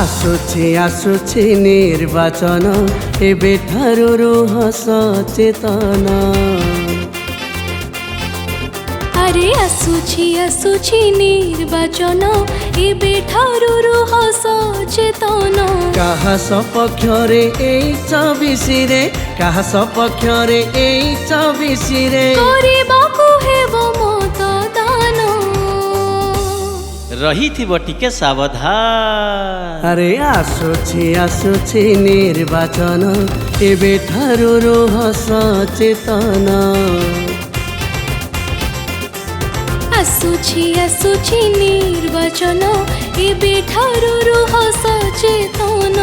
आसुछि निर्वाचन एबे ठारू रुह सचेतन। अरे आसुछि निर्वाचन एबे ठारू रुह सचेतन। काहा सपक्ष रे एई 24 रे काहा सपक्ष रे एई 24 रे करिबाकु हेबो मतदान। रही थी टिके सावधान। अरे आसुछि निर्वाचन एबे ठारू रुह सचेतन। आसुछि निर्वाचन एबे ठारू रुह सचेतन।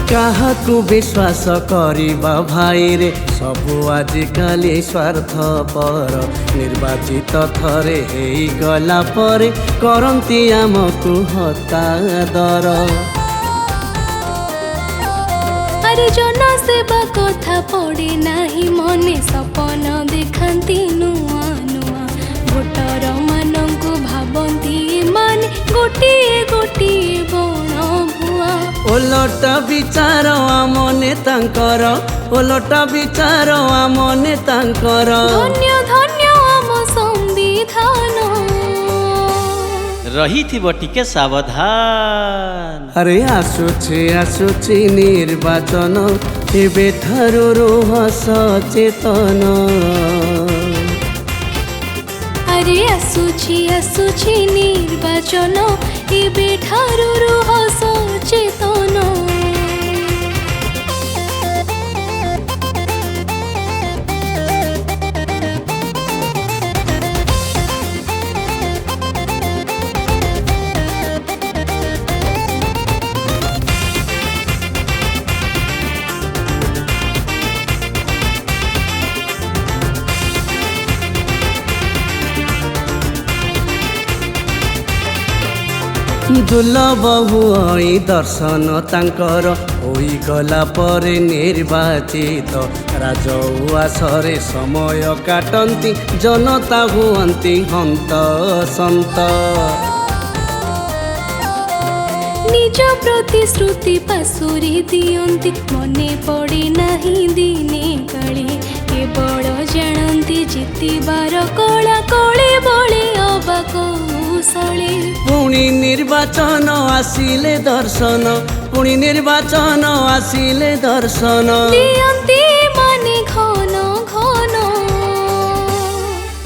काहाकू विश्वास करिबा भाई रे सबु आजिकाली स्वार्थपर। निर्वाचित थरे हेई गला परे करंती आमकु हतादर। अरे जनसेवा कथा पड़े नाही मने सपन देखांती नुआ नुआ। भोटर मानंकु भाबंती माने गोटिए गोटिए बण भुआ। ओलट विचार आम नेतांकर ओलट विचार आम नेतांकर। धन्य धन्य आम संविधान। रही थी टिके सावधान। अरे आसुछि निर्वाचन एबे ठारू रुह सचेतन। अरे आसुछि निर्वाचन एबे ठारू रुह सचेतन। दुर्लभ हुई दर्शन तांकर होई गला परे निर्वाचित। राजउआसरे समय काटंती जनता हुअंती हंत संत। निज प्रतिश्रुति पासुरी दियंती मने पड़े नाही दिने काले। केवल जानती जितिबार कला कले बळे अबा कौशले। पुणी निर्वाचन आसिले दर्शन पुणी निर्वाचन आसिले दर्शन। दियंती माने घन घन।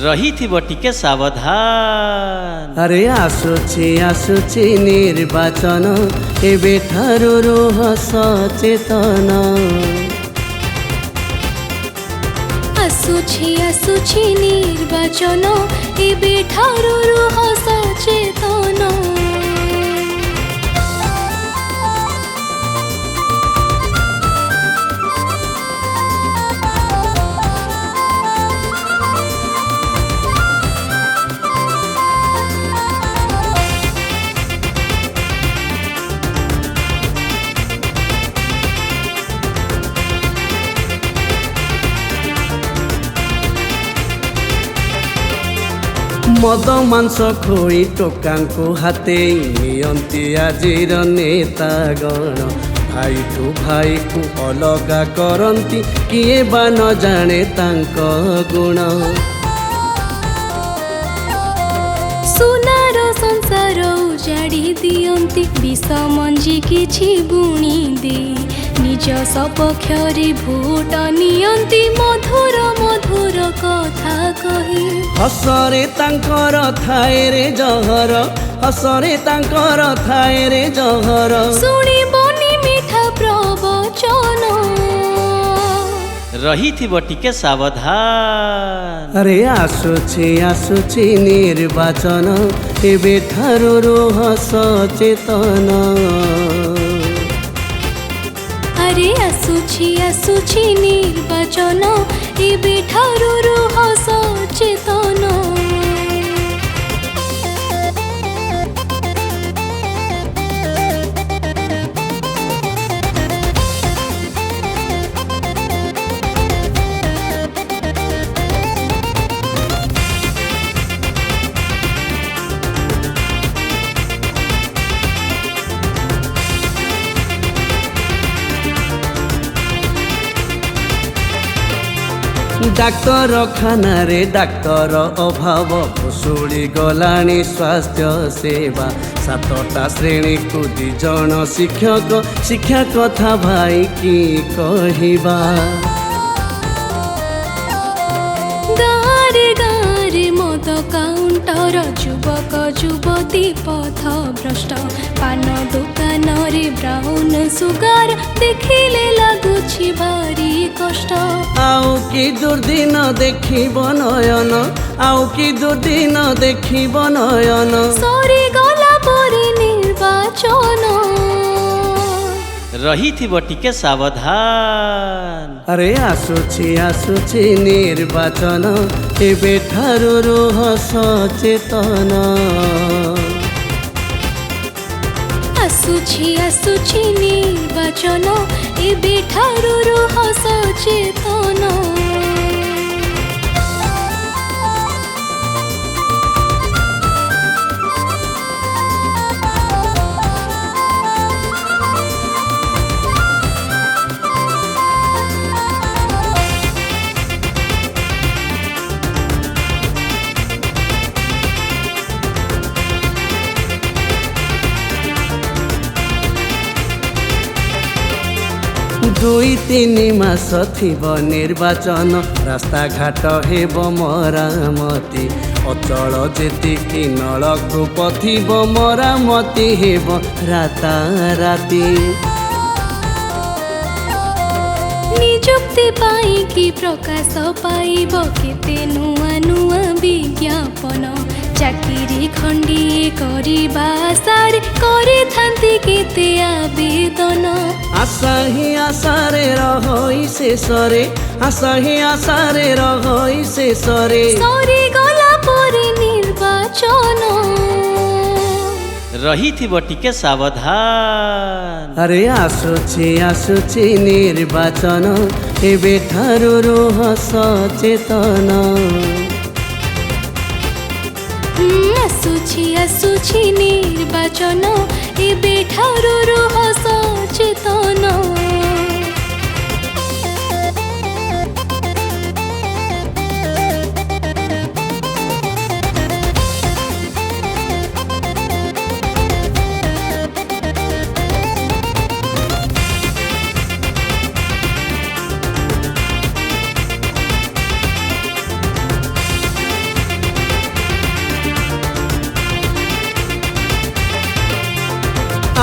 रही थी टिके सावधान। अरे आसुछि निर्वाचन एबे ठारू रुह सचेतन। आसुछि निर्वाचन एबे ठारू रुह सचेतन। मद मांस खोई टोकांकु हाते नियंती आजिर नेतागण। भाई टू भाई को अलगा करंती किए बा न जाने तांक गुण। सुनार संसार उजाड़ी दियंती विष मंजी किछि बुणी दे। निज सपक्ष रे भोट नियंती मधुर मधुर कथा कही। हसरे तांकर थाए रे जहर हसरे तांकर थाए रे जहर। शुणिबनी मिठा प्रवचन। रही थी टिके सावधान। अरे आसुछि निर्वाचन एबे ठारू रुह सचेतन। ଆରେ ଆସୁଛି ଆସୁଛି ନିର୍ବାଚନ ଏବେଠାରୁ ରୁହ ସଚେତନ। ଡାକ୍ତରଖାନାରେ ଡାକ୍ତର ଅଭାବ ଭୁଷୁଡ଼ି ଗଲାଣି ସ୍ୱାସ୍ଥ୍ୟ ସେବା। 7ଟା ଶ୍ରେଣୀକୁ 2 ଜଣ ଶିକ୍ଷକ, ଶିକ୍ଷା କଥା ଭାଇ କି କହିବା। ଗାଁରେ ଗାଁରେ ମଦ କାଉଣ୍ଟର, ଯୁବକ ଯୁବତୀ ପଥ ଭ୍ରଷ୍ଟ। ପାନ ଦୋକାନରେ ବ୍ରାଉନ ସୁଗାର, ଦେଖିଲେ ଲାଗୁଛି ଭାରି କଷ୍ଟ। ଆଉ କି ଦୁର୍ଦିନ ଦେଖିବ ନୟନ, ଆଉ କି ଦୁର୍ଦିନ ଦେଖିବ ନୟନ। ସରିଗଲା ପରେ ନିର୍ବାଚନ, ରହିଥିବ ଟିକେ ସାବଧାନ। ଆରେ ଆସୁଛି ଆସୁଛି ନିର୍ବାଚନ ଏବେଠାରୁ ରୁହ ସଚେତନ। ଆସୁଛି ଆସୁଛି ନିର୍ବାଚନ ଏବେଠାରୁ ରୁହ ସଚେତନ। ଦୁଇ ତିନି ମାସ ଥିବ ନିର୍ବାଚନ, ରାସ୍ତାଘାଟ ହେବ ମରାମତି। ଅଚଳ ଯେତିକି ନଳକୂପ ଥିବ ମରାମତି ହେବ ରାତାରାତି। ନିଯୁକ୍ତି ପାଇକି ପ୍ରକାଶ ପାଇବ କେତେ ନୂଆ ନୂଆ ବିଜ୍ଞାପନ। ଚାକିରି ଖଣ୍ଡିଏ କରିବା ଆଶାରେ କରିଥାନ୍ତି କେତେ ଆବେଦନ। ଆଶା ହିଁ ଆଶାରେ ରହଇ ଶେଷରେ, ଆଶା ହିଁ ଆଶାରେ ରହଇ ଶେଷରେ। ସରିଗଲା ପରେ ନିର୍ବାଚନ, ରହିଥିବ ଟିକେ ସାବଧାନ। ଆରେ ଆସୁଛି ଆସୁଛି ନିର୍ବାଚନ ଏବେଠାରୁ ରୁହ ସଚେତନ। ଆସୁଛି ଆସୁଛି ନିର୍ବାଚନ ଏବେଠାରୁ ରୁହ ସଚେତନ।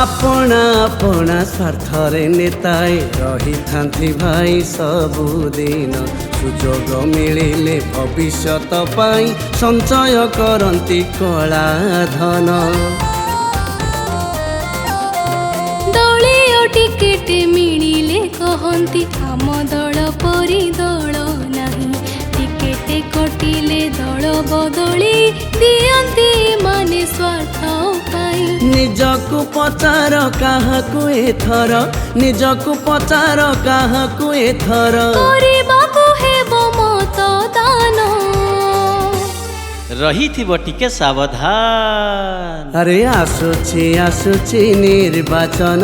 ଆପଣା ଆପଣା ସ୍ୱାର୍ଥରେ ନେତାଏ ରହିଥାନ୍ତି ଭାଇ ସବୁଦିନ। ସୁଯୋଗ ମିଳିଲେ ଭବିଷ୍ୟତ ପାଇଁ ସଞ୍ଚୟ କରନ୍ତି କଳା ଧନ। ଦଳୀୟ ଟିକେଟ ମିଳିଲେ କହନ୍ତି ଆମ ଦଳ ପରି ଦଳ ନାହିଁ। ଟିକେଟ କଟିଲେ ଦଳ ବଦଳି ଦିଅନ୍ତି ମାନେ ସ୍ୱାର୍ଥ ପାଇଁ। ନିଜକୁ ପଚାର କାହାକୁ ଏଥର, ନିଜକୁ ପଚାର କାହାକୁ ଏଥର। କରିବାକୁ ହେବ ମତଦାନ, ରହିଥିବ ଟିକେ ସାବଧାନ। ଆରେ ଆସୁଛି ଆସୁଛି ନିର୍ବାଚନ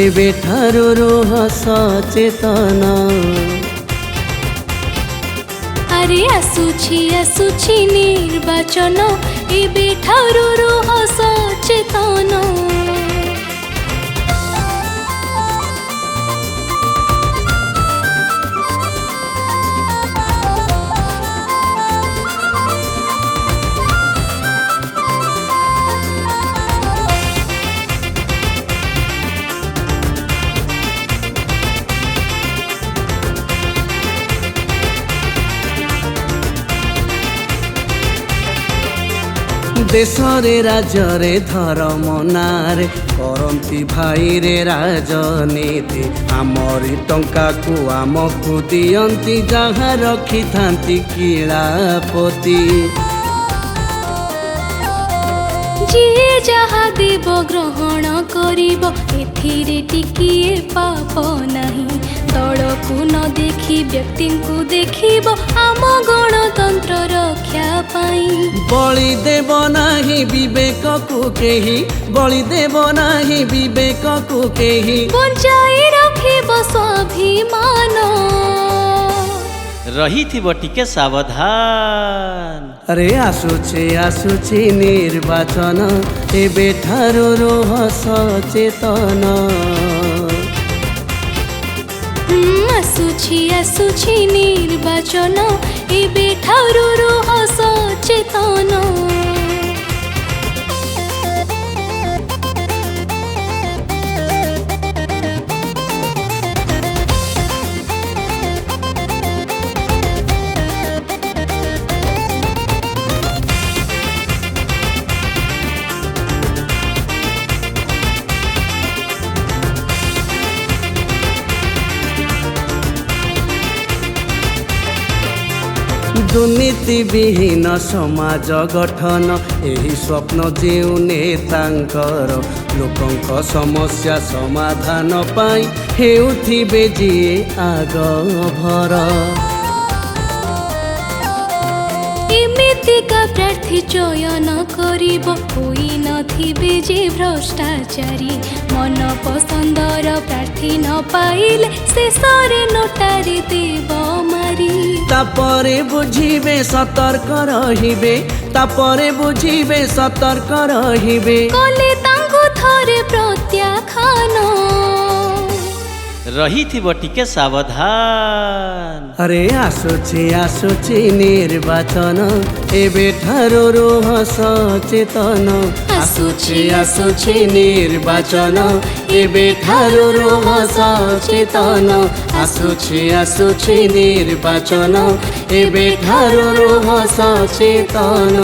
ଏବେଠାରୁ ରୁହ ସଚେତନ। ଆରେ ଆସୁଛି ଆସୁଛି ନିର୍ବାଚନ ଏବେଠାରୁ ରୁହ ସଚେତନ। देशरे राज्ୟରେ धर्म नारे करती भाई रे राजनीति आमरी टंका को आमको दियंती जहाँ रखी थांती किलापति ଯିଏ ଯାହା ଦେବ ଗ୍ରହଣ କରିବ ଏଥିରେ ଟିକିଏ ପାପ ନାହିଁ ଦଳକୁ ନ ଦେଖି ବ୍ୟକ୍ତିଙ୍କୁ ଦେଖିବ ଆମ ଗଣତନ୍ତ୍ର ରକ୍ଷା ପାଇଁ बलि देव नाही विवेक को केही बलि देव नाही विवेक को केही ବଞ୍ଚାଇ ରଖିବ ସ୍ୱାଭିମାନ रहिथिब टिके सावधान अरे आसुछि निर्वाचन एबे ठारू रोह सचेतन ଆସୁଛି ନିର୍ବାଚନ ଏବେ ଠାରୁ ରୁହ ସଚେତନ दुर्नीति विहीन समाज गठन एही स्वप्न जेउ नेतांकर लोकंक समस्या समाधान पाई हेउथिबे जिए आग भर एमितिका प्रार्थी चयन करिब होई नथिबे जे भ्रष्टाचारी मन पसंदर प्रार्थी न पाइले शेषरे नोटारी देव मारी तापरे बुझिबे सतर्क रहिबे तापरे बुझिबे सतर्क रहिबे कले तांको थरे प्रत्याख्यान रहिथिब टिके सावधान अरे आसुछि निर्वाचन एबे ठारू रोह सचेतन आसुछि निर्वाचन एबे ठारू रोह सचेतन आसुछि निर्वाचन एबे ठारू रोह सचेतन।